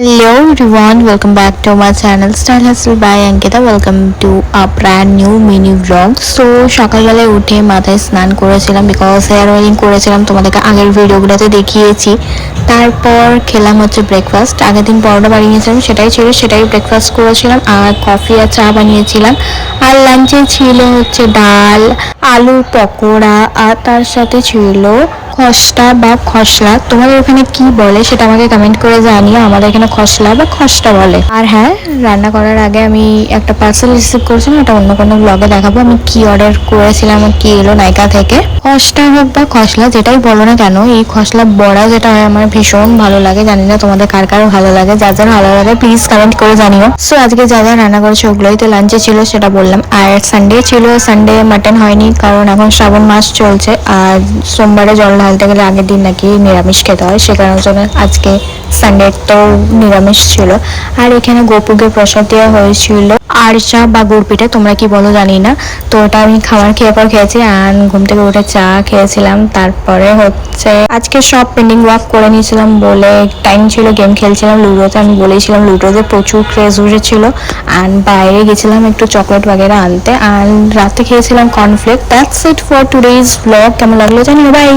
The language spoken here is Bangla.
Hello everyone, welcome back to my channel Style Hustle by Ankita. Welcome to a brand new mini vlog. So সকালবেলায় উঠে মাথায় স্নান করেছিলাম বিকজ হেয়ার অয়েলিং করেছিলাম, তোমাদেরকে আগের ভিডিওগুলোতে দেখিয়েছি। তারপর খেলাম হচ্ছে ব্রেকফাস্ট। আগের দিন পরোটা বানিয়েছিলাম, সেটাই ব্রেকফাস্ট করেছিলাম, আর কফি আর চা বানিয়েছিলাম। আর লাঞ্চে ছিল হচ্ছে ডাল, আলু পকোড়া, আর তার সাথে ছিল খসটা বা খসলা। তোমাদের ওখানে কি বলে সেটা আমাকে কমেন্ট করে জানিও। আমাদের এখানে খসলা বা খসটা বলে। আর হ্যাঁ, রান্না করার আগে আমি একটা পার্সেল রিসিভ করেছিলাম, এটা অন্য কোনো ব্লগে দেখাবো আমি কি অর্ডার করেছিলাম আর কি এলো নাইকা থেকে। খসটা হোক বা খসলা যেটাই বলো না কেন, এই খসলা বড়া যেটা হয় আমার ভীষণ ভালো লাগে। জানি না তোমাদের কার কার ভালো লাগে, যার যার ভালো লাগে প্লিজ কমেন্ট করে জানিও। সো আজকে যা যা রান্না করেছে ওগুলোই তো লাঞ্চে ছিল, সেটা বললাম। আর সানডে ছিল, সানডে মাটন হয়নি কারণ এখন শ্রাবণ মাস চলছে, আর সোমবারে জল ঢালতে গেলে আগের দিন নাকি নিরামিষ খেতে হয়, সে কারণের জন্য আজকে সানডে তো নিরামিষ ছিল। আর এখানে গোপুকে প্রসাদ দেওয়া হয়েছিল আরচা বা গুড় পিঠে, তোমরা কি বলো জানি না। তো ওটা আমি খাবার খেয়ে পর খেয়েছি, আর ঘুম থেকে উঠে চা খেয়েছিলাম। তারপরে হচ্ছে আজকে সব পেন্ডিং ওয়ার্ক করে নিয়েছিলাম বলে টাইম ছিল, গেম খেলছিলাম লুডোতে। আমি বলেছিলাম লুডোতে প্রচুর ক্রেজ উঠেছিল। আর বাইরে গেছিলাম একটু চকলেট বাগেরা আনতে, আর রাতে খেয়েছিলাম cornflakes. That's it for today's blog. কেমন লাগলো জানিও, বাই।